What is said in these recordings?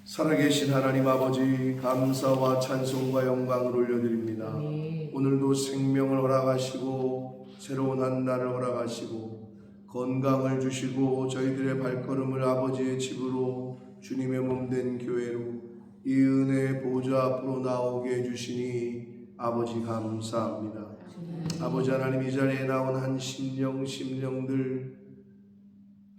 살아계신 하나님 아버지, 감사와 찬송과 영광을 올려드립니다. 오늘도 생명을 허락하시고 새로운 한 날을 허락하시고 건강을 주시고 저희들의 발걸음을 아버지의 집으로, 주님의 몸된 교회로 이 은혜의 보좌 앞으로 나오게 해주시니 아버지 감사합니다. 아버지 하나님, 이 자리에 나온 한 심령들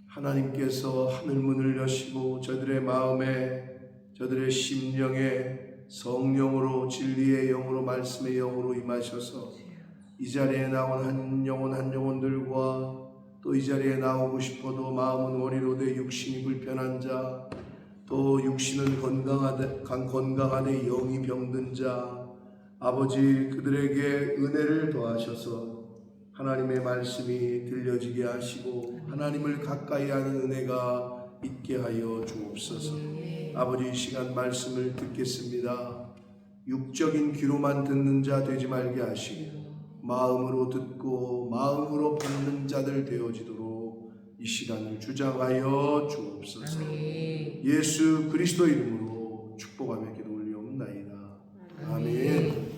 하나님께서 하늘문을 여시고 저들의 마음에, 저들의 심령에 성령으로, 진리의 영으로, 말씀의 영으로 임하셔서 이 자리에 나온 한 영혼들과 또 이 자리에 나오고 싶어도 마음은 원이로되 육신이 불편한 자, 또 육신은 건강하되 영이 병든 자, 아버지 그들에게 은혜를 더하셔서 하나님의 말씀이 들려지게 하시고 하나님을 가까이 하는 은혜가 있게 하여 주옵소서. 아버지, 이 시간 말씀을 듣겠습니다. 육적인 귀로만 듣는 자 되지 말게 하시고 마음으로 듣고 마음으로 받는 자들 되어지도록 이 시간을 주장하여 주옵소서. 예수 그리스도 이름으로 축복하며 기도 올리옵나이다. 아멘.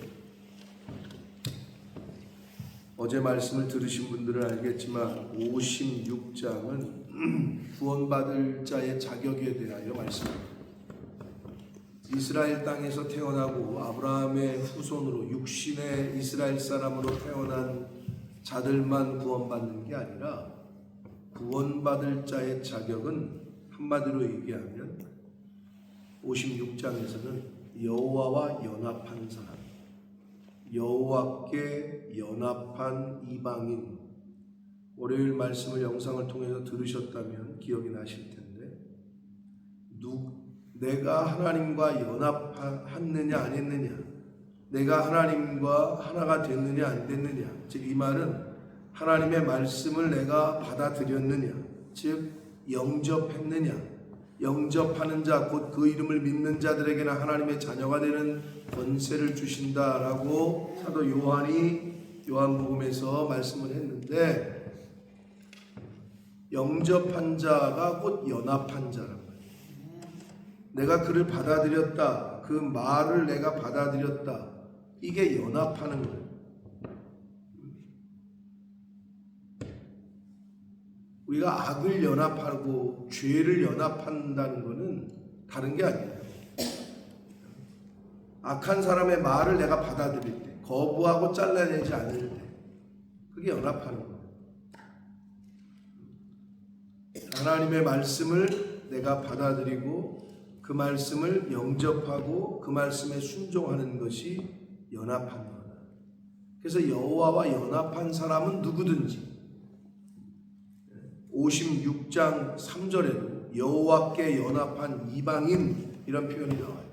어제 말씀을 들으신 분들은 알겠지만 56장은 구원받을 자의 자격에 대하여 말씀합니다. 이스라엘 땅에서 태어나고 아브라함의 후손으로 육신의 이스라엘 사람으로 태어난 자들만 구원받는 게 아니라 구원받을 자의 자격은 한마디로 얘기하면 56장에서는 여호와와 연합한 사람, 여호와께 연합한 이방인, 월요일 말씀을 영상을 통해서 들으셨다면 기억이 나실 텐데, 내가 하나님과 연합했느냐 안 했느냐, 내가 하나님과 하나가 됐느냐 안 됐느냐, 즉 이 말은 하나님의 말씀을 내가 받아들였느냐, 즉 영접했느냐, 영접하는 자, 곧 그 이름을 믿는 자들에게는 하나님의 자녀가 되는 권세를 주신다라고 사도 요한이 요한복음에서 말씀을 했는데, 영접한 자가 곧 연합한 자라고. 내가 그를 받아들였다, 그 말을 내가 받아들였다, 이게 연합하는 거예요. 우리가 악을 연합하고 죄를 연합한다는 것은 다른 게 아니에요. 악한 사람의 말을 내가 받아들일 때, 거부하고 잘라내지 않을 때, 그게 연합하는 거예요. 하나님의 말씀을 내가 받아들이고 그 말씀을 영접하고 그 말씀에 순종하는 것이 연합한 거다. 그래서 여호와와 연합한 사람은 누구든지 56장 3절에도 여호와께 연합한 이방인, 이런 표현이 나와요.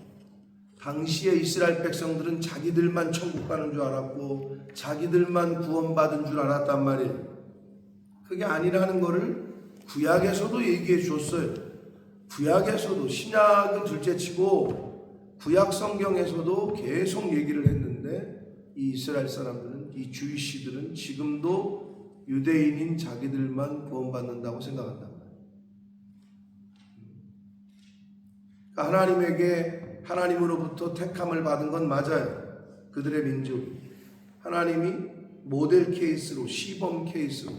당시의 이스라엘 백성들은 자기들만 천국 가는 줄 알았고 자기들만 구원받은 줄 알았단 말이에요. 그게 아니라는 것을 구약에서도 얘기해 줬어요. 구약에서도, 신약은 둘째치고 구약 성경에서도 계속 얘기를 했는데, 이 이스라엘 사람들은, 이 주이시들은 지금도 유대인인 자기들만 구원받는다고 생각한단 말이에요. 그러니까 하나님에게, 하나님으로부터 택함을 받은 건 맞아요. 그들의 민족, 하나님이 모델 케이스로, 시범 케이스로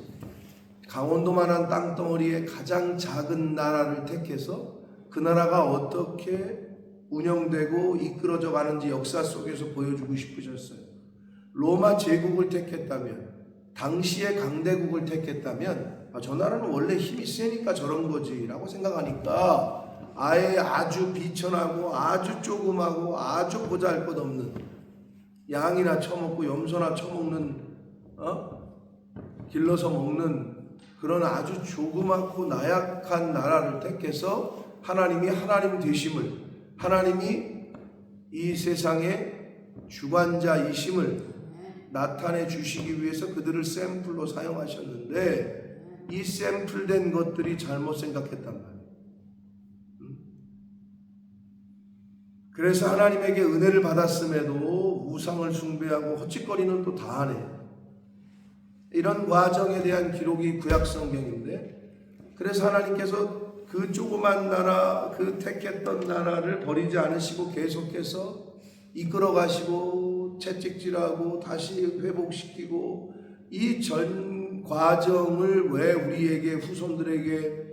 강원도만한 땅덩어리에 가장 작은 나라를 택해서 그 나라가 어떻게 운영되고 이끌어져 가는지 역사 속에서 보여주고 싶으셨어요. 로마 제국을 택했다면, 당시의 강대국을 택했다면, 저 나라는 원래 힘이 세니까 저런 거지 라고 생각하니까 아예 아주 비천하고 아주 조그마고 아주 보잘것없는, 양이나 처먹고 염소나 처먹는, 길러서 먹는 그런 아주 조그맣고 나약한 나라를 택해서 하나님이 하나님 되심을, 하나님이 이 세상의 주관자이심을 나타내 주시기 위해서 그들을 샘플로 사용하셨는데, 이 샘플된 것들이 잘못 생각했단 말이에요. 그래서 하나님에게 은혜를 받았음에도 우상을 숭배하고 헛짓거리는 또 다 하네. 이런 과정에 대한 기록이 구약 성경인데, 그래서 하나님께서 그 그 조그만 나라, 그 택했던 나라를 버리지 않으시고 계속해서 이끌어 가시고 채찍질하고 다시 회복시키고 이 전 과정을 왜 우리에게 후손들에게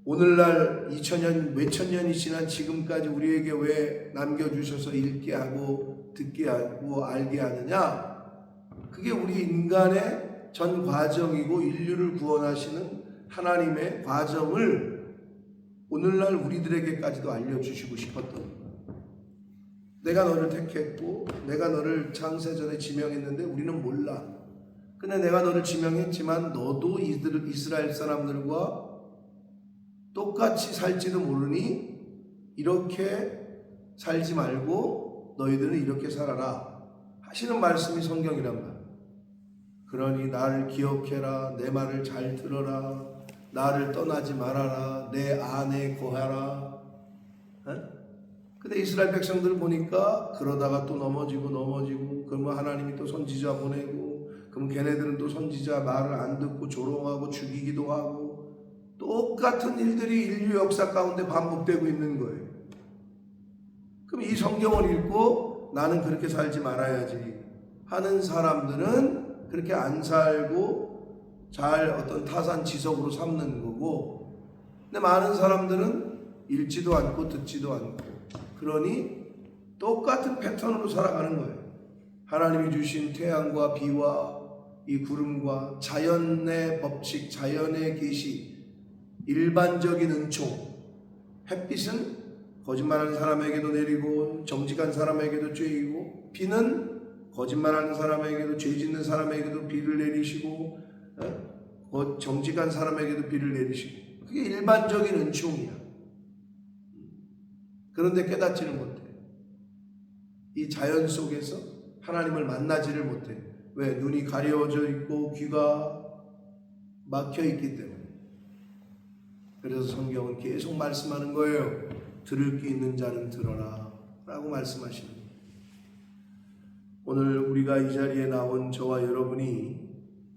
오늘날 2000년 몇천 년이 지난 지금까지 우리에게 왜 남겨주셔서 읽게 하고 듣게 하고 알게 하느냐? 그게 우리 인간의 전 과정이고 인류를 구원하시는 하나님의 과정을 오늘날 우리들에게까지도 알려주시고 싶었던 거예요. 내가 너를 택했고 내가 너를 창세전에 지명했는데 우리는 몰라. 근데 내가 너를 지명했지만 너도 이스라엘 사람들과 똑같이 살지도 모르니 이렇게 살지 말고 너희들은 이렇게 살아라 하시는 말씀이 성경이란 말이야. 그러니 나를 기억해라, 내 말을 잘 들어라, 나를 떠나지 말아라, 내 안에 거하라. 근데 이스라엘 백성들을 보니까 그러다가 또 넘어지고 그러면 하나님이 또 선지자 보내고 그럼 걔네들은 또 선지자 말을 안 듣고 조롱하고 죽이기도 하고 똑같은 일들이 인류 역사 가운데 반복되고 있는 거예요. 그럼 이 성경을 읽고 나는 그렇게 살지 말아야지 하는 사람들은 그렇게 안 살고 잘 어떤 타산지석으로 삼는 거고, 근데 많은 사람들은 읽지도 않고 듣지도 않고 그러니 똑같은 패턴으로 살아가는 거예요. 하나님이 주신 태양과 비와 이 구름과 자연의 법칙, 자연의 계시, 일반적인 은총, 햇빛은 거짓말하는 사람에게도 내리고 정직한 사람에게도 쬐이고 비는 거짓말하는 사람에게도 죄 짓는 사람에게도 비를 내리시고 정직한 사람에게도 비를 내리시고 그게 일반적인 은총이야. 그런데 깨닫지를 못해. 이 자연 속에서 하나님을 만나지를 못해. 왜? 눈이 가려져 있고 귀가 막혀 있기 때문에. 그래서 성경은 계속 말씀하는 거예요. 들을 귀 있는 자는 들어라 라고 말씀하시는 거예요. 오늘 우리가 이 자리에 나온 저와 여러분이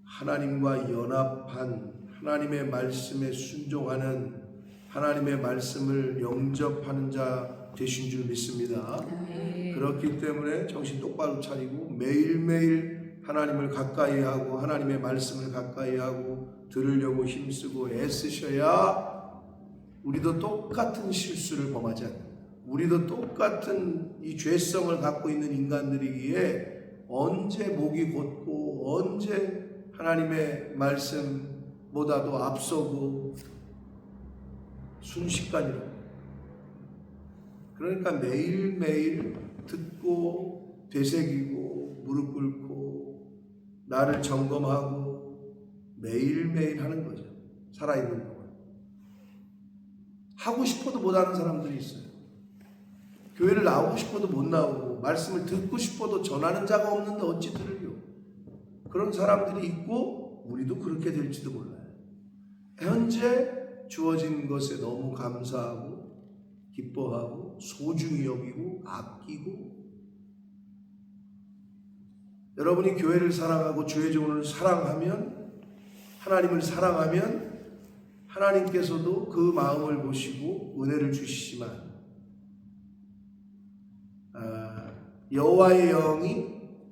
하나님과 연합한, 하나님의 말씀에 순종하는, 하나님의 말씀을 영접하는 자 되신 줄 믿습니다. 그렇기 때문에 정신 똑바로 차리고 매일매일 하나님을 가까이 하고 하나님의 말씀을 가까이 하고 들으려고 힘쓰고 애쓰셔야 우리도 똑같은 실수를 범하지 않는, 우리도 똑같은 이 죄성을 갖고 있는 인간들이기에 언제 목이 곧고 언제 하나님의 말씀보다도 앞서고 순식간이라고. 그러니까 매일매일 듣고 되새기고 무릎 꿇고 나를 점검하고 매일매일 하는 거죠. 살아있는 동안. 하고 싶어도 못하는 사람들이 있어요. 교회를 나오고 싶어도 못 나오고 말씀을 듣고 싶어도 전하는 자가 없는데 어찌 들으려. 그런 사람들이 있고 우리도 그렇게 될지도 몰라요. 현재 주어진 것에 너무 감사하고 기뻐하고 소중히 여기고 아끼고, 여러분이 교회를 사랑하고 주의 종을 사랑하면, 하나님을 사랑하면 하나님께서도 그 마음을 보시고 은혜를 주시지만 여호와의 영이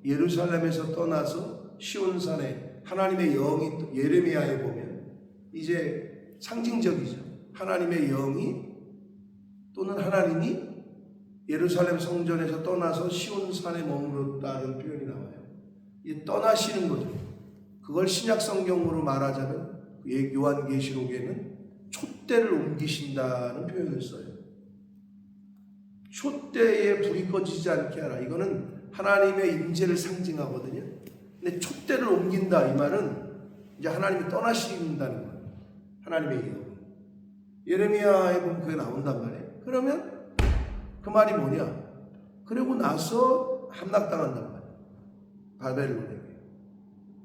예루살렘에서 떠나서 시온산에, 하나님의 영이 예레미야에 보면 이제 상징적이죠. 하나님의 영이 또는 하나님이 예루살렘 성전에서 떠나서 시온산에 머물렀다는 표현이 나와요. 이제 떠나시는 거죠. 그걸 신약 성경으로 말하자면 요한계시록에는 촛대를 옮기신다는 표현을 써요. 촛대에 불이 꺼지지 않게 하라. 이거는 하나님의 임재를 상징하거든요. 근데 촛대를 옮긴다 이 말은 이제 하나님이 떠나신다는 거예요. 하나님의 영. 예레미야에 보면 그게 나온단 말이에요. 그러면 그 말이 뭐냐? 그리고 나서 함락당한단 말이에요. 바벨론에게.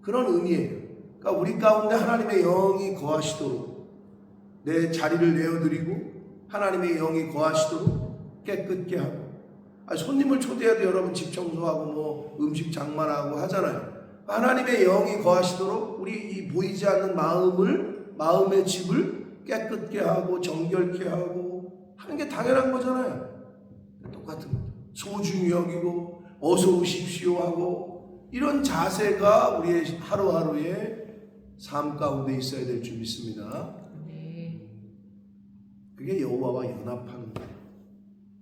그런 의미예요. 그러니까 우리 가운데 하나님의 영이 거하시도록 내 자리를 내어드리고 하나님의 영이 거하시도록 깨끗게 하고, 손님을 초대해도 여러분 집 청소하고 뭐 음식 장만하고 하잖아요. 하나님의 영이 거하시도록 우리 이 보이지 않는 마음의 집을 깨끗게 하고 정결케 하고 하는 게 당연한 거잖아요. 똑같은 거죠. 소중히 여기고 어서 오십시오 하고 이런 자세가 우리의 하루하루의 삶 가운데 있어야 될 줄 믿습니다. 그게 여호와와 연합하는 거예요.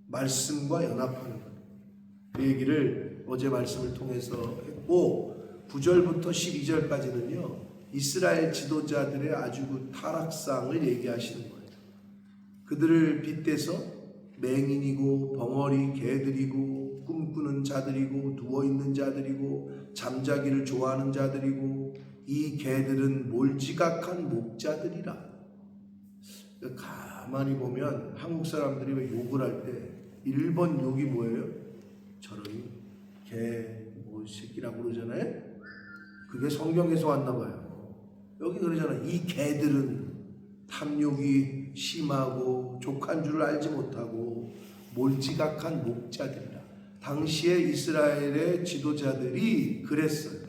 말씀과 연합하는 거예요. 그 얘기를 어제 말씀을 통해서 했고 9절부터 12절까지는요. 이스라엘 지도자들의 아주 그 타락상을 얘기하시는 거예요. 그들을 빗대서 맹인이고 벙어리 개들이고 꿈꾸는 자들이고 누워있는 자들이고 잠자기를 좋아하는 자들이고 이 개들은 몰지각한 목자들이라. 가만히 보면 한국 사람들이 왜 욕을 할 때 1번 욕이 뭐예요? 저런 개 뭐 새끼라고 그러잖아요. 그게 성경에서 왔나 봐요. 여기 그러잖아요. 이 개들은 탐욕이 심하고 족한 줄을 알지 못하고 몰지각한 목자들이라. 당시에 이스라엘의 지도자들이 그랬어요.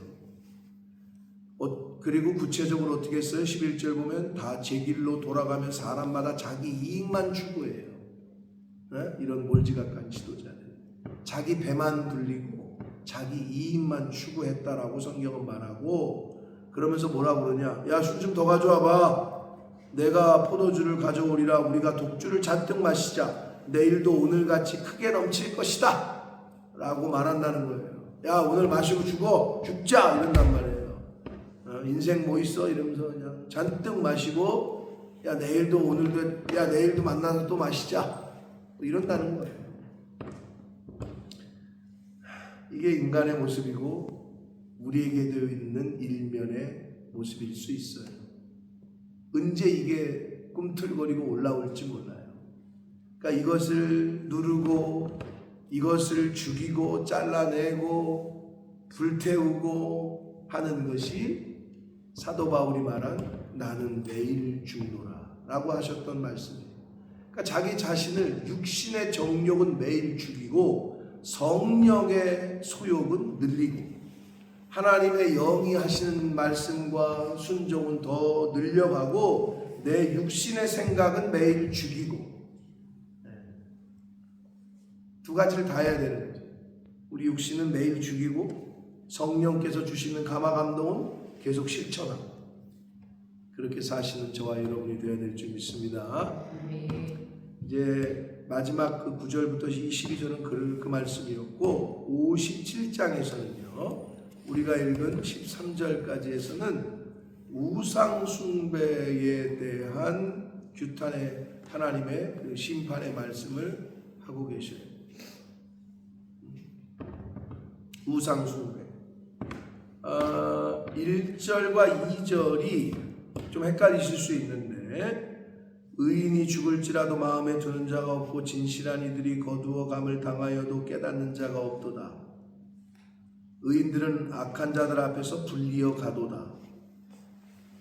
그리고 구체적으로 어떻게 했어요? 11절 보면 다 제 길로 돌아가며 사람마다 자기 이익만 추구해요. 네? 이런 몰지각한 지도자들. 자기 배만 불리고 자기 이익만 추구했다라고 성경은 말하고 그러면서 뭐라 그러냐? 야, 술 좀 더 가져와 봐. 내가 포도주를 가져오리라. 우리가 독주를 잔뜩 마시자. 내일도 오늘같이 크게 넘칠 것이다. 라고 말한다는 거예요. 야, 오늘 마시고 죽자. 이런단 말이에요. 인생 뭐 있어? 이러면서 그냥 잔뜩 마시고 야, 내일도 만나서 또 마시자. 뭐 이런다는 거예요. 이게 인간의 모습이고 우리에게 되어 있는 일면의 모습일 수 있어요. 언제 이게 꿈틀거리고 올라올지 몰라요. 그러니까 이것을 누르고 이것을 죽이고 잘라내고 불태우고 하는 것이 사도 바울이 말한 나는 내일 죽노라 라고 하셨던 말씀이에요. 그러니까 자기 자신을 육신의 정욕은 매일 죽이고 성령의 소욕은 늘리고 하나님의 영이 하시는 말씀과 순종은 더 늘려가고 내 육신의 생각은 매일 죽이고 두 가지를 다 해야 되는 거죠. 우리 육신은 매일 죽이고 성령께서 주시는 감화 감동은 계속 실천하고 그렇게 사시는 저와 여러분이 되어야 될 줄 믿습니다. 이제 마지막 그 9절부터 22절은 그 말씀이었고 57장에서는요. 우리가 읽은 13절까지에서는 우상 숭배에 대한 규탄의 하나님의 그 심판의 말씀을 하고 계셔요. 우상 숭배. 1절과 2절이 좀 헷갈리실 수 있는데 의인이 죽을지라도 마음에 두는 자가 없고 진실한 이들이 거두어 감을 당하여도 깨닫는 자가 없도다. 의인들은 악한 자들 앞에서 불리어 가도다.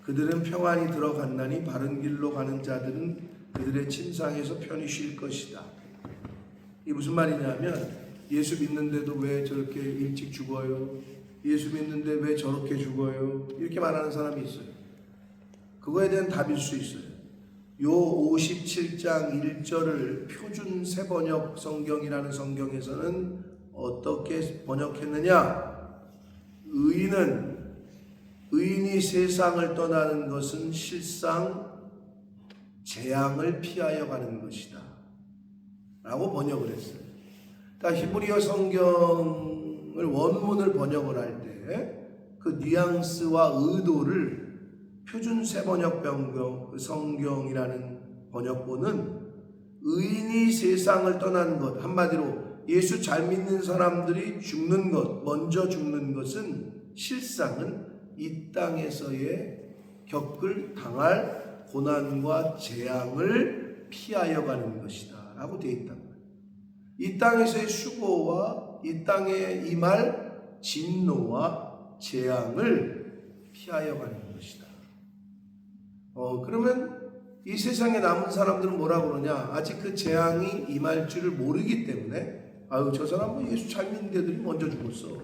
그들은 평안히 들어갔나니 바른 길로 가는 자들은 그들의 침상에서 편히 쉴 것이다. 이게 무슨 말이냐면 예수 믿는데도 왜 저렇게 일찍 죽어요? 예수 믿는데 왜 저렇게 죽어요? 이렇게 말하는 사람이 있어요. 그거에 대한 답일 수 있어요. 요 57장 1절을 표준 새번역 성경이라는 성경에서는 어떻게 번역했느냐? 의인이 세상을 떠나는 것은 실상 재앙을 피하여 가는 것이다 라고 번역을 했어요. 그러니까 히브리어 성경을 원문을 번역을 할 때 그 뉘앙스와 의도를 표준 새번역 성경이라는 번역본은 의인이 세상을 떠나는 것, 한마디로 예수 잘 믿는 사람들이 죽는 것, 먼저 죽는 것은 실상은 이 땅에서의 당할 고난과 재앙을 피하여 가는 것이다 라고 되어 있단 말이에요. 이 땅에서의 수고와 이 땅에 임할 진노와 재앙을 피하여 가는 것이다. 그러면 이 세상에 남은 사람들은 뭐라고 그러냐? 아직 그 재앙이 임할 줄을 모르기 때문에 아유, 저 사람 뭐 예수 잘 믿는 데들이 먼저 죽었어.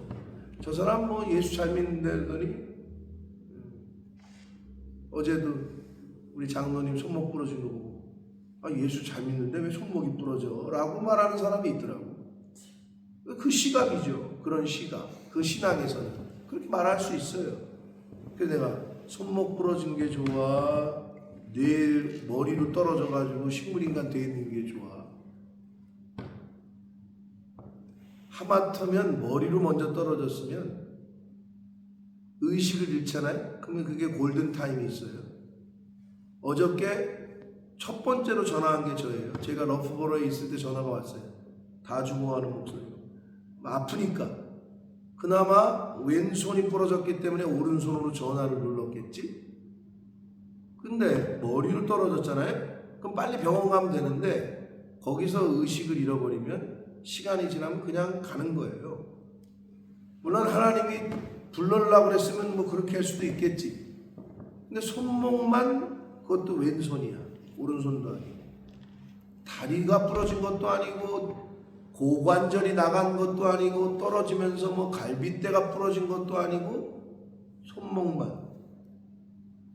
저 사람 뭐 예수 잘 믿는 데들이 어제도 우리 장로님 손목 부러진 거 보고 아, 예수 잘 믿는데 왜 손목이 부러져? 라고 말하는 사람이 있더라고. 그 시각이죠. 그런 시각. 그 신앙에서는 그렇게 말할 수 있어요. 그래서 내가 손목 부러진 게 좋아? 뇌 머리로 떨어져가지고 식물인간 돼 있는 게 좋아? 하마터면 머리로 먼저 떨어졌으면 의식을 잃잖아요. 그러면 그게 골든타임이 있어요. 어저께 첫 번째로 전화한 게 저예요. 제가 러프버러에 있을 때 전화가 왔어요. 다 죽어가는 목소리로. 아프니까. 그나마 왼손이 부러졌기 때문에 오른손으로 전화를 눌렀겠지. 근데 머리로 떨어졌잖아요. 그럼 빨리 병원 가면 되는데 거기서 의식을 잃어버리면 시간이 지나면 그냥 가는 거예요. 물론 하나님이 불러려고 그랬으면 뭐 그렇게 할 수도 있겠지. 근데 손목만 그것도 왼손이야. 오른손도 아니고. 다리가 부러진 것도 아니고 고관절이 나간 것도 아니고 떨어지면서 뭐 갈비뼈가 부러진 것도 아니고 손목만.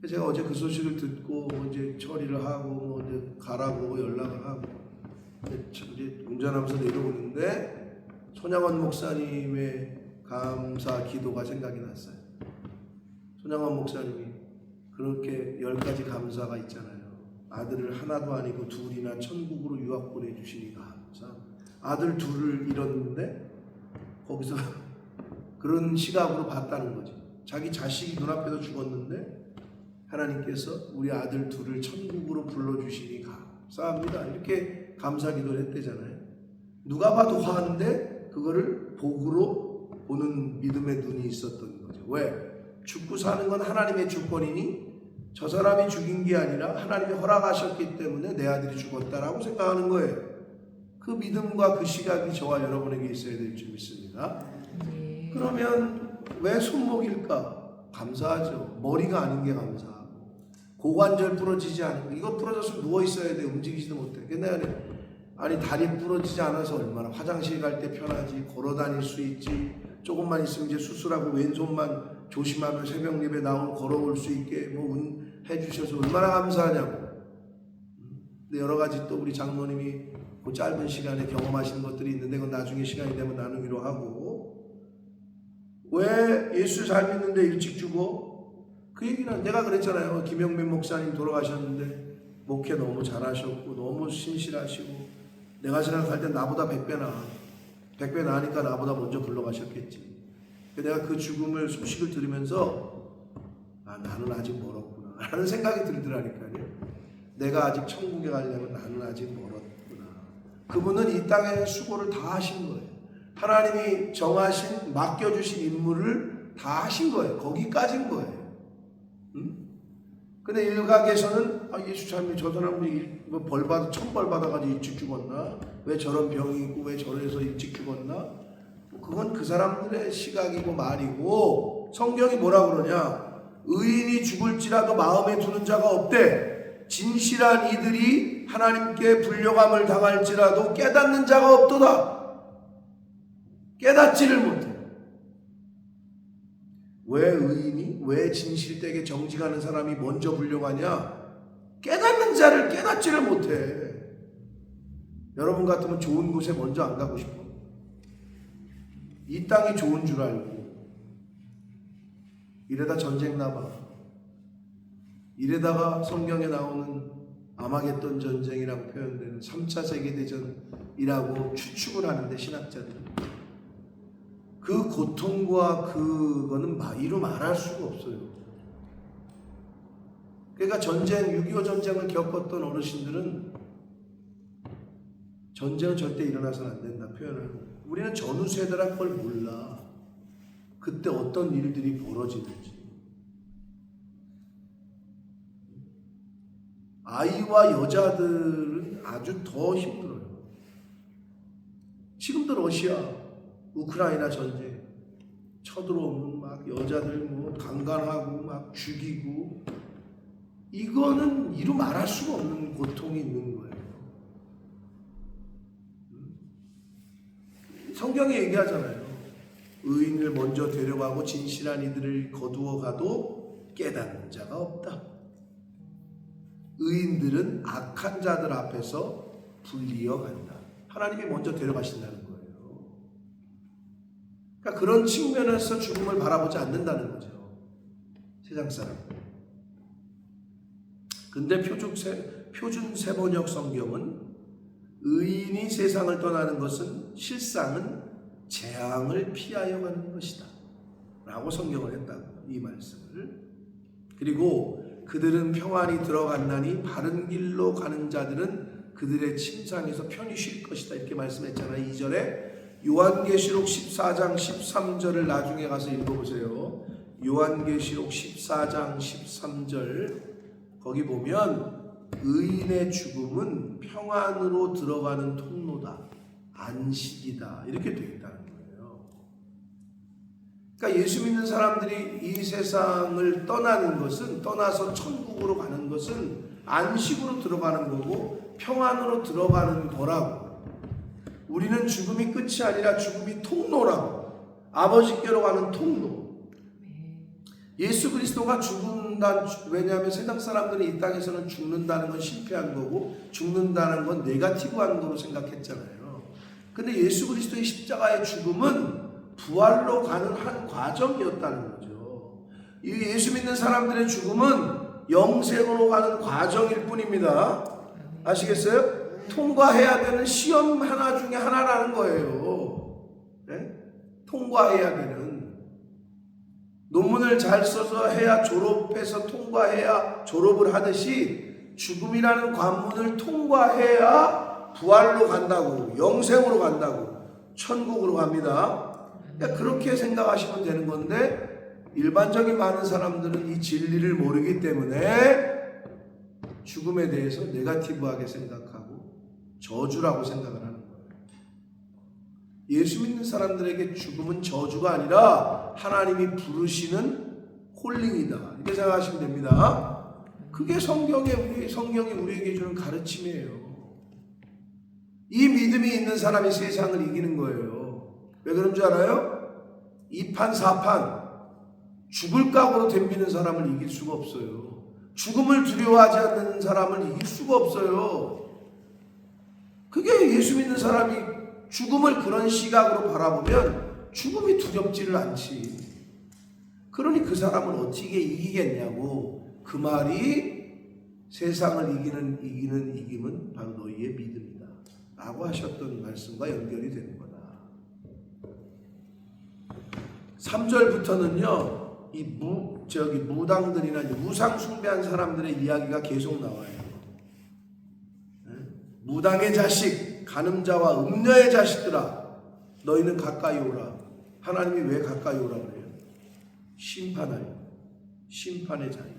제가 어제 그 소식을 듣고 이제 처리를 하고 뭐 이제 가라고 연락을 하고 이제 운전하면서 내려오는데 손양원 목사님의 감사 기도가 생각이 났어요. 손양원 목사님이 그렇게 10가지 감사가 있잖아요. 아들을 하나도 아니고 둘이나 천국으로 유학 보내주시니 감사. 아들 둘을 잃었는데 거기서 그런 시각으로 봤다는 거지. 자기 자식이 눈앞에서 죽었는데 하나님께서 우리 아들 둘을 천국으로 불러주시니 감사합니다. 이렇게 감사 기도를 했대잖아요. 누가 봐도 화한데 그거를 복으로 보는 믿음의 눈이 있었던 거죠. 왜? 죽고 사는 건 하나님의 주권이니 저 사람이 죽인 게 아니라 하나님이 허락하셨기 때문에 내 아들이 죽었다라고 생각하는 거예요. 그 믿음과 그 시각이 저와 여러분에게 있어야 될 줄 믿습니다. 그러면 왜 손목일까? 감사하죠. 머리가 아닌 게 감사하고 고관절 부러지지 않은 이거 부러졌으면 누워 있어야 돼. 움직이지도 못해. 근데 아니 다리 부러지지 않아서 얼마나 화장실 갈 때 편하지. 걸어 다닐 수 있지. 조금만 있으면 이제 수술하고 왼손만 조심하면 새벽 예배 나오고 걸어올 수 있게 뭐 해주셔서 얼마나 감사하냐고. 근데 여러 가지 또 우리 장로님이 그 짧은 시간에 경험하시는 것들이 있는데 그건 나중에 시간이 되면 나누기로 하고. 왜 예수 잘 믿는데 일찍 죽어? 그 얘기는 내가 그랬잖아요. 김영민 목사님 돌아가셨는데 목회 너무 잘하셨고 너무 신실하시고 내가 생각할 때 나보다 100배 나으니까 나보다 먼저 불러가셨겠지. 내가 그 죽음을 소식을 들으면서 아 나는 아직 멀었구나 라는 생각이 들더라니까요. 내가 아직 천국에 가려면 나는 아직 멀었구나. 그분은 이 땅에 수고를 다 하신 거예요. 하나님이 정하신 맡겨주신 임무를 다 하신 거예요. 거기까지인 거예요. 근데 일각에서는 아, 예수 참 저 사람이 벌 받아 천벌 받아가지고 일찍 죽었나? 왜 저런 병이 있고 왜 저래서 일찍 죽었나? 그건 그 사람들의 시각이고 말이고 성경이 뭐라 그러냐? 의인이 죽을지라도 마음에 두는 자가 없대. 진실한 이들이 하나님께 불려감을 당할지라도 깨닫는 자가 없도다. 깨닫지를 못해. 왜 의인이? 왜 진실되게 정직하는 사람이 먼저 불려가냐? 깨닫는 자를 깨닫지를 못해. 여러분 같으면 좋은 곳에 먼저 안 가고 싶어. 이 땅이 좋은 줄 알고 이래다 전쟁 나봐. 이래다가 성경에 나오는 아마겟돈 전쟁이라고 표현되는 3차 세계대전이라고 추측을 하는데 신학자들은 그 고통과 그거는 이루 말할 수가 없어요. 그러니까 6.25 전쟁을 겪었던 어르신들은 전쟁은 절대 일어나서는 안 된다 표현을 하고 우리는 전후 세대라 그걸 몰라. 그때 어떤 일들이 벌어지는지. 아이와 여자들은 아주 더 힘들어요. 지금도 러시아 우크라이나 전쟁 쳐들어오면 막 여자들 뭐 강간하고 막 죽이고 이거는 이루 말할 수가 없는 고통이 있는 거예요. 성경이 얘기하잖아요. 의인을 먼저 데려가고 진실한 이들을 거두어 가도 깨닫는 자가 없다. 의인들은 악한 자들 앞에서 불리어 간다. 하나님이 먼저 데려가신다는 거예요. 그러니까 그런 측면에서 죽음을 바라보지 않는다는 거죠. 세상 사람. 근데 표준 세번역 성경은 의인이 세상을 떠나는 것은 실상은 재앙을 피하여 가는 것이다 라고 성경을 했다고, 이 말씀을. 그리고 그들은 평안히 들어갔나니 바른 길로 가는 자들은 그들의 침상에서 편히 쉴 것이다, 이렇게 말씀했잖아요. 2절에 요한계시록 14장 13절을 나중에 가서 읽어보세요. 요한계시록 14장 13절, 거기 보면 의인의 죽음은 평안으로 들어가는 통로다, 안식이다, 이렇게 되어 있다는 거예요. 그러니까 예수 믿는 사람들이 이 세상을 떠나는 것은, 떠나서 천국으로 가는 것은 안식으로 들어가는 거고 평안으로 들어가는 거라고. 우리는 죽음이 끝이 아니라 죽음이 통로라고, 아버지께로 가는 통로. 예수 그리스도가 죽는다. 왜냐하면 세상 사람들은 이 땅에서는 죽는다는 건 실패한 거고 죽는다는 건 네거티브한 거로 생각했잖아요. 근데 예수 그리스도의 십자가의 죽음은 부활로 가는 한 과정이었다는 거죠. 이 예수 믿는 사람들의 죽음은 영생으로 가는 과정일 뿐입니다. 아시겠어요? 통과해야 되는 시험 하나 중에 하나라는 거예요. 네? 통과해야 되는. 논문을 잘 써서 해야 졸업해서 통과해야 졸업을 하듯이 죽음이라는 관문을 통과해야 부활로 간다고, 영생으로 간다고, 천국으로 갑니다. 그러니까 그렇게 생각하시면 되는 건데 일반적인 많은 사람들은 이 진리를 모르기 때문에 죽음에 대해서 네거티브하게 생각하고 저주라고 생각을 하는 거예요. 예수 믿는 사람들에게 죽음은 저주가 아니라 하나님이 부르시는 콜링이다, 이렇게 생각하시면 됩니다. 그게 성경이 우리에게 주는 가르침이에요. 이 믿음이 있는 사람이 세상을 이기는 거예요. 왜 그런 줄 알아요? 2판 4판 죽을 각오로 덤비는 사람을 이길 수가 없어요. 죽음을 두려워하지 않는 사람을 이길 수가 없어요. 그게 예수 믿는 사람이 죽음을 그런 시각으로 바라보면 죽음이 두렵지를 않지. 그러니 그 사람은 어떻게 이기겠냐고. 그 말이 세상을 이김은 바로 너희의 믿음이다 라고 하셨던 말씀과 연결이 되는 거다. 3절부터는요 이 무당들이나 우상 숭배한 사람들의 이야기가 계속 나와요. 무당의 자식, 간음자와 음녀의 자식들아, 너희는 가까이 오라. 하나님이 왜 가까이 오라 그래요? 심판의 자리.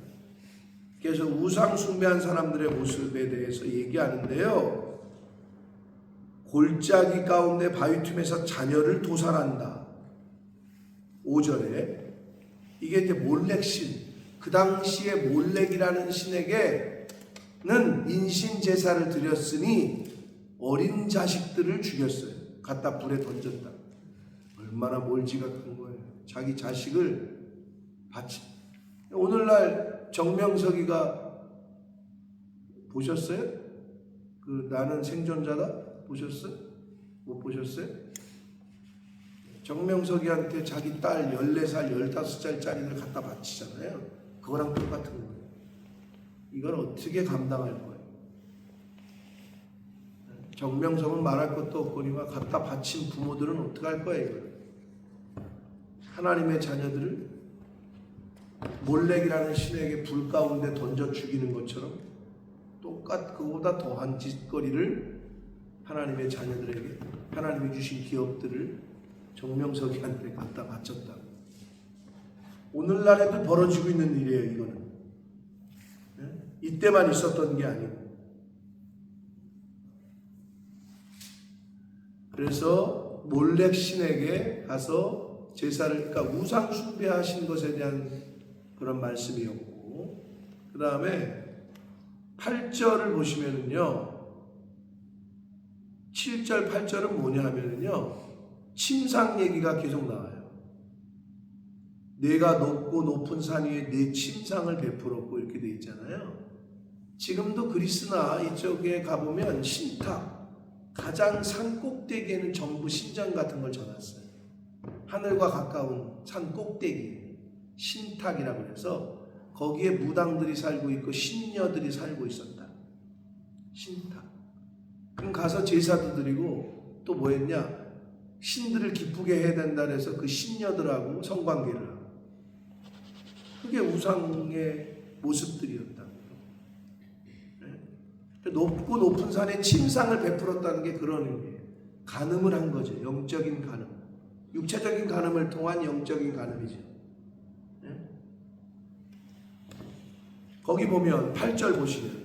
그래서 우상 숭배한 사람들의 모습에 대해서 얘기하는데요. 골짜기 가운데 바위 틈에서 자녀를 도살한다. 5절에 이게 이제 몰렉신, 그 당시에 몰렉이라는 신에게는 인신 제사를 드렸으니 어린 자식들을 죽였어요. 갖다 불에 던졌다. 얼마나 몰지각한 거예요. 자기 자식을 바치. 오늘날 정명석이가 보셨어요? 그 나는 생존자다 보셨어요? 못 보셨어요? 정명석이한테 자기 딸 14살, 15살짜리를 갖다 바치잖아요. 그거랑 똑같은 거예요. 이걸 어떻게 감당할 거예요? 정명석은 말할 것도 없거니와 갖다 바친 부모들은 어떻게 할 거예요? 이걸? 하나님의 자녀들을 몰렉이라는 신에게 불 가운데 던져 죽이는 것처럼 그보다 더한 짓거리를 하나님의 자녀들에게, 하나님이 주신 기업들을 정명석이한테 갖다 바쳤다. 오늘날에도 벌어지고 있는 일이에요. 이거는 이때만 있었던 게 아니고. 그래서 몰렉 신에게 가서 제사를, 그러니까 우상 숭배하신 것에 대한 그런 말씀이었고, 그 다음에 8절을 보시면은요, 7절 8절은 뭐냐 하면은요, 침상 얘기가 계속 나와요. 내가 높고 높은 산 위에 내 침상을 베풀었고, 이렇게 돼 있잖아요. 지금도 그리스나 이쪽에 가보면 신탁, 가장 산 꼭대기에는 전부 신전 같은 걸 전했어요. 하늘과 가까운 산 꼭대기, 신탁이라고 해서 거기에 무당들이 살고 있고 신녀들이 살고 있었다. 신탁. 그럼 가서 제사도 드리고 또 뭐 했냐? 신들을 기쁘게 해야 된다 해서 그 신녀들하고 성관계를 하고. 그게 우상의 모습들이었다. 높고 높은 산에 침상을 베풀었다는 게 그런 의미예요. 간음을 한 거죠. 영적인 간음. 육체적인 간음을 통한 영적인 간음이죠. 거기 보면 8절 보시면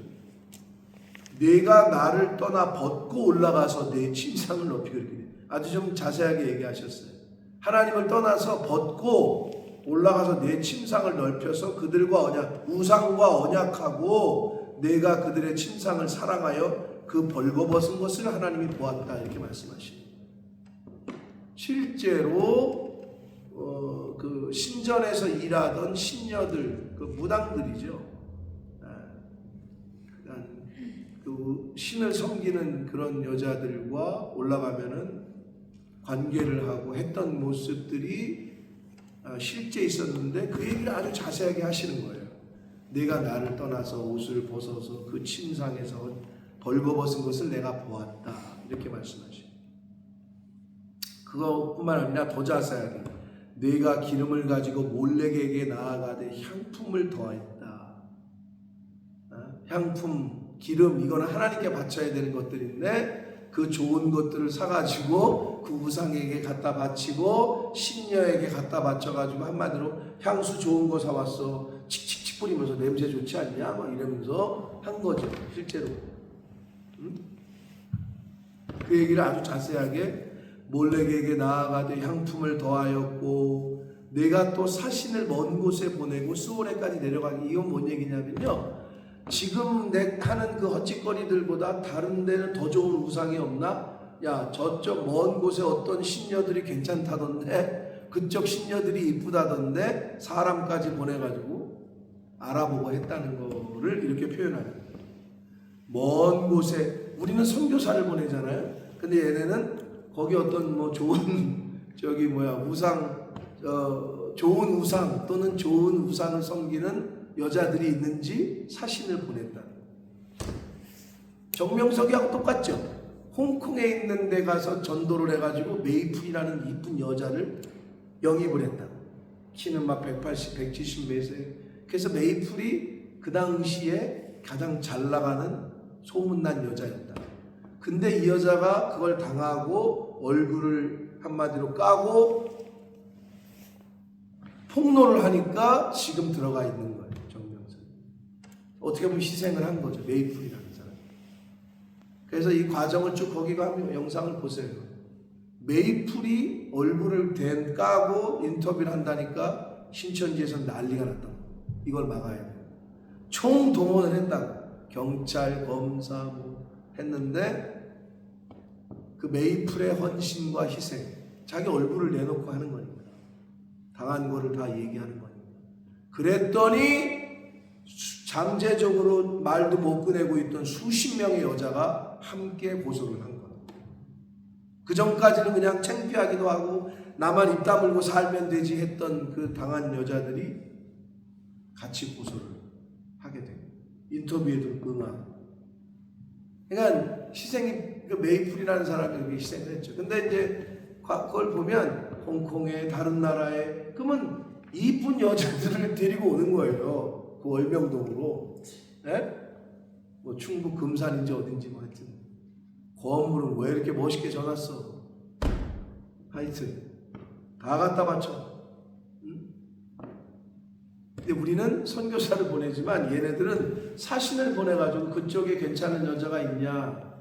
내가 나를 떠나 벗고 올라가서 내 침상을 높이 그렇게 돼요. 아주 좀 자세하게 얘기하셨어요. 하나님을 떠나서 벗고 올라가서 내 침상을 넓혀서 그들과 우상과 언약하고 내가 그들의 침상을 사랑하여 그 벌거벗은 것을 하나님이 보았다 이렇게 말씀하십니다. 실제로 그 신전에서 일하던 신녀들, 그 무당들이죠. 그 신을 섬기는 그런 여자들과 올라가면은 관계를 하고 했던 모습들이 실제 있었는데 그 얘기를 아주 자세하게 하시는 거예요. 내가 나를 떠나서 옷을 벗어서 그 침상에서 벌거벗은 것을 내가 보았다 이렇게 말씀하시죠. 그것뿐만 아니라 더 자세하게 내가 기름을 가지고 몰렉에게 나아가되 향품을 더하였다. 향품, 기름 이거는 하나님께 바쳐야 되는 것들인데 그 좋은 것들을 사가지고 그 우상에게 갖다 바치고 신녀에게 갖다 바쳐가지고 한마디로 향수 좋은 거 사왔어 칙칙칙 뿌리면서 냄새 좋지 않냐 막 이러면서 한 거죠 실제로. 그 얘기를 아주 자세하게 몰렉에게 나아가되 향품을 더하였고 내가 또 사신을 먼 곳에 보내고 수오레까지 내려가기. 이건 뭔 얘기냐면요, 지금 내 하는 그 헛짓거리들보다 다른 데는 더 좋은 우상이 없나? 야, 저쪽 먼 곳에 어떤 신녀들이 괜찮다던데, 그쪽 신녀들이 이쁘다던데 사람까지 보내가지고 알아보고 했다는 거를 이렇게 표현하는 거예요. 먼 곳에 우리는 선교사를 보내잖아요. 근데 얘네는 거기 어떤 뭐 좋은 우상, 좋은 우상 또는 좋은 우상을 섬기는 여자들이 있는지 사신을 보냈다. 정명석이하고 똑같죠. 홍콩에 있는 데 가서 전도를 해가지고 메이플이라는 이쁜 여자를 영입을 했다. 키는 막 180, 170m. 그래서 메이플이 그 당시에 가장 잘 나가는 소문난 여자였다. 근데 이 여자가 그걸 당하고 얼굴을 한마디로 까고 폭로를 하니까 지금 들어가 있는 거예요. 정명석. 어떻게 보면 희생을 한 거죠. 메이플이라는 사람. 그래서 이 과정을 쭉 거기 가면 영상을 보세요. 메이플이 얼굴을 까고 인터뷰를 한다니까 신천지에서 난리가 났다. 이걸 막아야 돼요. 총동원을 했다고. 경찰, 검사 뭐 했는데 그 메이플의 헌신과 희생, 자기 얼굴을 내놓고 하는 거니까 당한 거를 다 얘기하는 거니까. 그랬더니 잠재적으로 말도 못 꺼내고 있던 수십 명의 여자가 함께 고소를 한 거예요. 그 전까지는 그냥 창피하기도 하고 나만 입 다물고 살면 되지 했던 그 당한 여자들이 같이 고소를 하게 돼요. 인터뷰에도 응하고. 그러니까 희생이, 그 메이플이라는 사람이 희생을 했죠. 근데 이제 그걸 보면 홍콩에 다른 나라에 그러면 이쁜 여자들을 데리고 오는 거예요. 그 월명동으로. 예? 뭐 충북 금산인지 어딘지 뭐 하여튼 건물은 왜 이렇게 멋있게 져놨어. 하여튼 다 갖다 바쳐. 근데 우리는 선교사를 보내지만 얘네들은 사신을 보내가지고 그쪽에 괜찮은 여자가 있냐,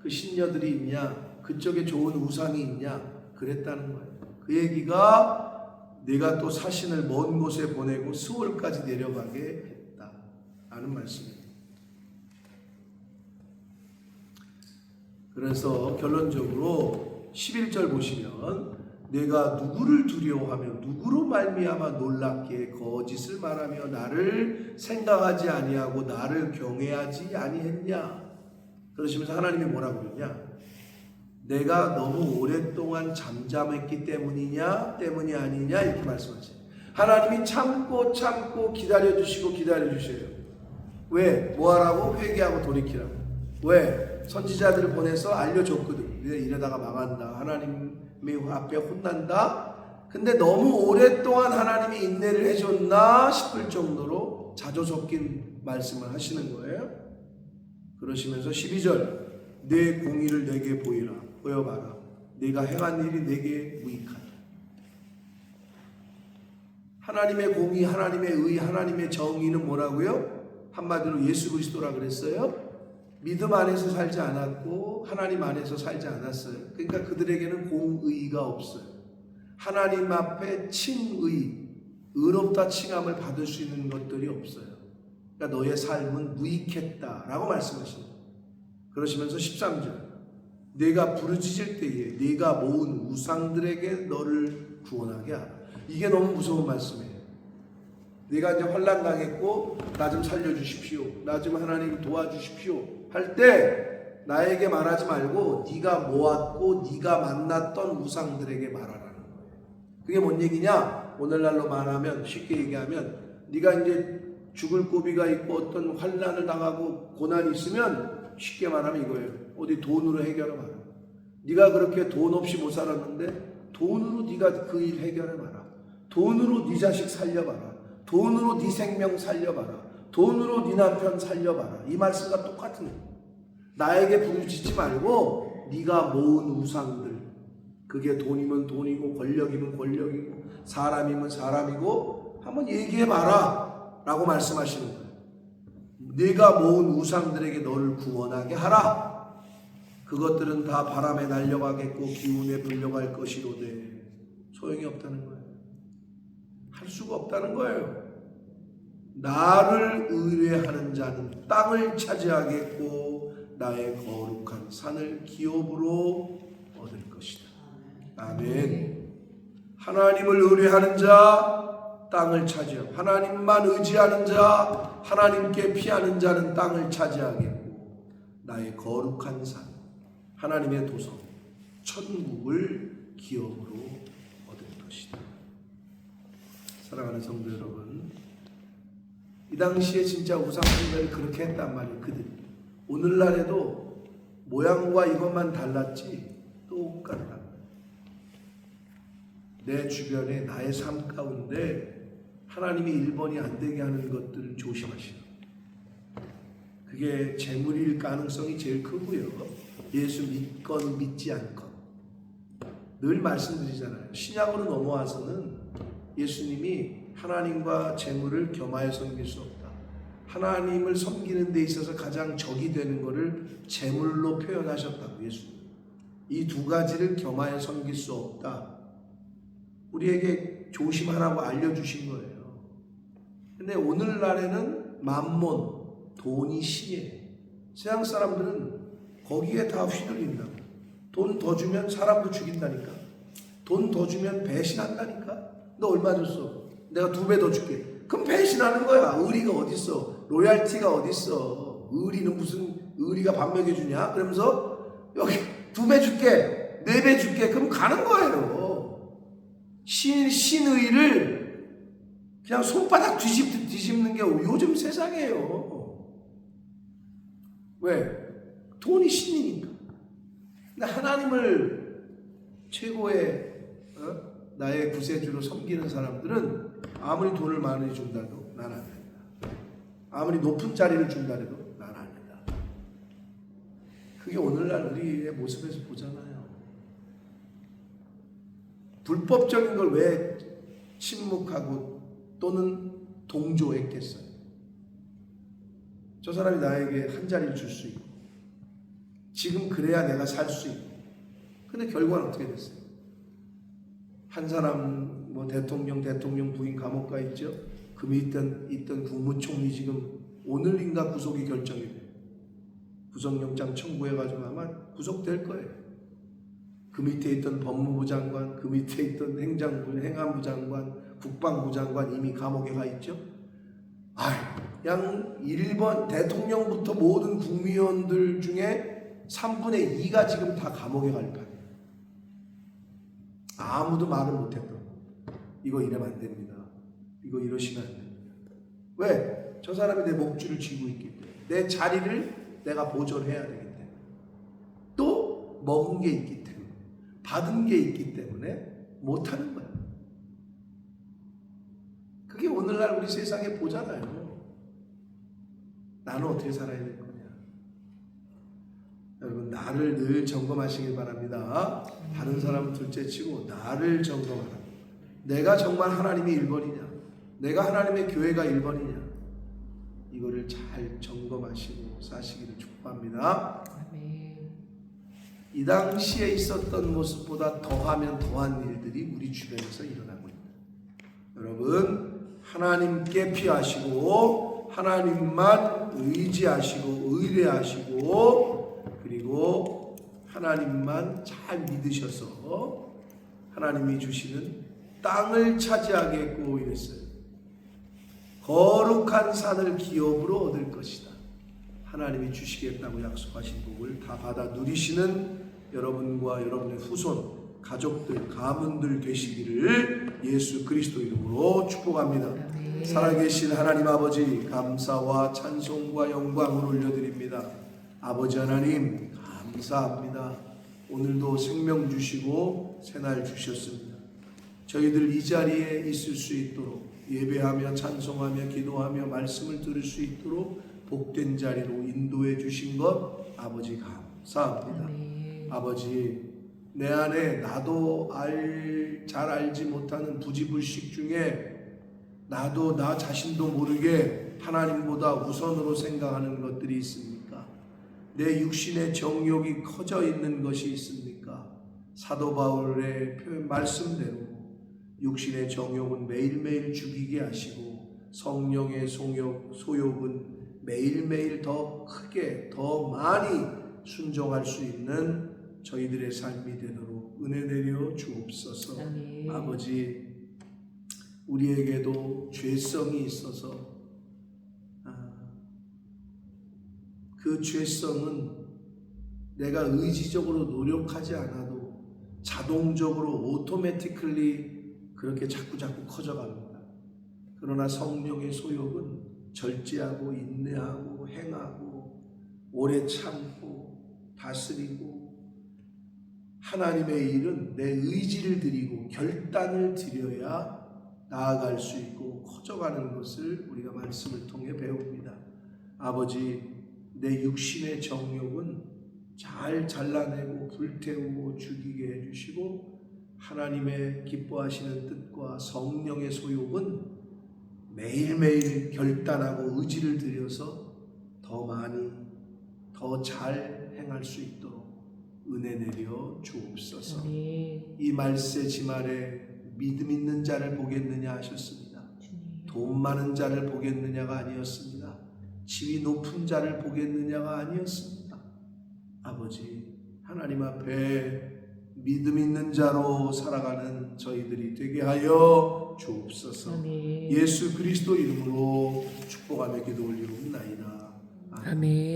그 신녀들이 있냐, 그쪽에 좋은 우상이 있냐 그랬다는 거예요. 그 얘기가 내가 또 사신을 먼 곳에 보내고 수월까지 내려가게 했다라는 말씀입니다. 그래서 결론적으로 11절 보시면 내가 누구를 두려워하며 누구로 말미암아 놀랍게 거짓을 말하며 나를 생각하지 아니하고 나를 경외하지 아니했냐. 그러시면서 하나님이 뭐라고 그러냐? 내가 너무 오랫동안 잠잠했기 때문이냐 때문이 아니냐 이렇게 말씀하세요. 하나님이 참고 기다려주시고 기다려주셔요. 왜? 뭐하라고? 회개하고 돌이키라고. 왜? 선지자들을 보내서 알려줬거든. 이러다가 망한다. 하나님의 앞에 혼난다. 근데 너무 오랫동안 하나님이 인내를 해줬나 싶을 정도로 자주 섞인 말씀을 하시는 거예요. 그러시면서 12절 내 공의를 내게 보여봐라. 네가 행한 일이 내게 무익하다. 하나님의 공의, 하나님의 의, 하나님의 정의는 뭐라고요? 한마디로 예수 그리스도라 그랬어요. 믿음 안에서 살지 않았고 하나님 안에서 살지 않았어요. 그러니까 그들에게는 공의가 없어요. 하나님 앞에 칭의, 의롭다 칭함을 받을 수 있는 것들이 없어요. 그러니까 너의 삶은 무익했다라고 말씀하십니다. 그러시면서 13절 네가 부르짖을 때에 네가 모은 우상들에게 너를 구원하게 하라. 이게 너무 무서운 말씀이에요. 네가 이제 환난 당했고 나 좀 살려주십시오. 나 좀 하나님 도와주십시오. 할 때 나에게 말하지 말고 네가 모았고 네가 만났던 우상들에게 말하라는 거예요. 그게 뭔 얘기냐? 오늘날로 말하면 쉽게 얘기하면 네가 이제 죽을 고비가 있고 어떤 환난을 당하고 고난이 있으면 쉽게 말하면 이거예요. 어디 돈으로 해결해봐라. 네가 그렇게 돈 없이 못 살았는데 돈으로 네가 그 일 해결해봐라. 돈으로 네 자식 살려봐라. 돈으로 네 생명 살려봐라. 돈으로 네 남편 살려봐라. 이 말씀과 똑같은 거예요. 나에게 부르짖지 말고 네가 모은 우상들, 그게 돈이면 돈이고 권력이면 권력이고 사람이면 사람이고 한번 얘기해봐라 라고 말씀하시는 거예요. 네가 모은 우상들에게 너를 구원하게 하라. 그것들은 다 바람에 날려가겠고 기운에 불려갈 것이로되 소용이 없다는 거예요. 할 수가 없다는 거예요. 나를 의뢰하는 자는 땅을 차지하겠고 나의 거룩한 산을 기업으로 얻을 것이다. 아멘. 하나님을 의뢰하는 자 땅을 차지하고 하나님만 의지하는 자 하나님께 피하는 자는 땅을 차지하겠고 나의 거룩한 산 하나님의 도성 천국을 기업으로 얻을 것이다. 사랑하는 성도 여러분, 이 당시에 진짜 우상숭배를 그렇게 했단 말이에요. 그들이 오늘날에도 모양과 이것만 달랐지 똑같다. 내 주변에 나의 삶 가운데 하나님이 1번이 안 되게 하는 것들을 조심하시라. 그게 재물일 가능성이 제일 크고요. 예수 믿건 믿지 않건 늘 말씀드리잖아요. 신약으로 넘어와서는 예수님이 하나님과 재물을 겸하여 섬길 수 없다. 하나님을 섬기는 데 있어서 가장 적이 되는 것을 재물로 표현하셨다고 예수님. 이 두 가지를 겸하여 섬길 수 없다. 우리에게 조심하라고 알려주신 거예요. 근데 오늘날에는 만몬, 돈이 신이에요. 세상 사람들은 거기에 다 휘둘린다고. 돈 더 주면 사람도 죽인다니까. 돈 더 주면 배신한다니까. 너 얼마 줬어? 내가 2배 더 줄게. 그럼 배신하는 거야. 의리가 어딨어? 로얄티가 어딨어? 의리는 무슨 의리가 밥 먹여주냐? 그러면서 여기 2배 줄게, 4배 줄게. 그럼 가는 거예요. 신의를 그냥 손바닥 뒤집듯 뒤집는 게 요즘 세상이에요. 왜? 돈이 신이니까. 근데 하나님을 최고의 나의 구세주로 섬기는 사람들은 아무리 돈을 많이 준다도 난 안 된다. 아무리 높은 자리를 준다 해도 난 안 된다. 그게 오늘날 우리의 모습에서 보잖아요. 불법적인 걸 왜 침묵하고 또는 동조했겠어요? 저 사람이 나에게 한 자리를 줄 수 있고 지금 그래야 내가 살 수 있고 근데 결과는 어떻게 됐어요? 한 사람 뭐 대통령 부인 감옥 가 있죠. 그 밑에 있던 국무총리 지금 오늘인가 구속이 결정이 돼요. 구속영장 청구해가지고 아마 구속될 거예요. 그 밑에 있던 법무부 장관, 그 밑에 있던 행안부 장관, 국방부 장관 이미 감옥에 가 있죠. 그냥 1번 대통령부터 모든 국무위원들 중에 3분의 2가 지금 다 감옥에 갈 판이에요. 아무도 말을 못했던 이거 이러면 안 됩니다. 이거 이러시면 안 됩니다. 왜? 저 사람이 내 목줄을 쥐고 있기 때문에, 내 자리를 내가 보존해야 되기 때문에, 또 먹은 게 있기 때문에, 받은 게 있기 때문에 못하는 거예요. 그게 오늘날 우리 세상에 보잖아요. 나는 어떻게 살아야 될 거냐. 여러분, 나를 늘 점검하시길 바랍니다. 다른 사람은 둘째치고 나를 점검하라. 내가 정말 하나님의 1번이냐, 내가 하나님의 교회가 1번이냐, 이거를 잘 점검하시고 사시기를 축복합니다. 이 당시에 있었던 모습보다 더하면 더한 일들이 우리 주변에서 일어나고 있다. 여러분, 하나님께 피하시고 하나님만 의지하시고 의뢰하시고, 그리고 하나님만 잘 믿으셔서 하나님이 주시는 땅을 차지하겠고 이랬어요. 거룩한 산을 기업으로 얻을 것이다. 하나님이 주시겠다고 약속하신 복을 다 받아 누리시는 여러분과 여러분의 후손, 가족들, 가문들 되시기를 예수 그리스도 이름으로 축복합니다. 살아계신 하나님 아버지, 감사와 찬송과 영광을 올려드립니다. 아버지 하나님 감사합니다. 오늘도 생명 주시고 새날 주셨습니다. 저희들 이 자리에 있을 수 있도록, 예배하며 찬송하며 기도하며 말씀을 들을 수 있도록 복된 자리로 인도해 주신 것 아버지 감사합니다. 아버지, 내 안에 나도 잘 알지 못하는 부지불식 중에 나도 나 자신도 모르게 하나님보다 우선으로 생각하는 것들이 있습니까? 내 육신의 정욕이 커져 있는 것이 있습니까? 사도 바울의 표현 말씀대로 육신의 정욕은 매일매일 죽이게 하시고 성령의 소욕은 매일매일 더 크게 더 많이 순종할 수 있는 저희들의 삶이 되도록 은혜 내려 주옵소서. 아버지, 우리에게도 죄성이 있어서 그 죄성은 내가 의지적으로 노력하지 않아도 자동적으로 오토매티클리 그렇게 자꾸 커져갑니다. 그러나 성령의 소욕은 절제하고 인내하고 행하고 오래 참고 다스리고, 하나님의 일은 내 의지를 드리고 결단을 드려야 나아갈 수 있고 커져가는 것을 우리가 말씀을 통해 배웁니다. 아버지, 내 육신의 정욕은 잘 잘라내고 불태우고 죽이게 해주시고, 하나님의 기뻐하시는 뜻과 성령의 소욕은 매일매일 결단하고 의지를 들여서 더 많이 더 잘 행할 수 있도록 은혜 내려 주옵소서. 이 말세 지말에 믿음 있는 자를 보겠느냐 하셨습니다. 돈 많은 자를 보겠느냐가 아니었습니다. 지위 높은 자를 보겠느냐가 아니었습니다. 아버지, 하나님 앞에 믿음 있는 자로 살아가는 저희들이 되게 하여 주옵소서. 예수 그리스도 이름으로 축복하며 기도 올리옵나이다. 아멘.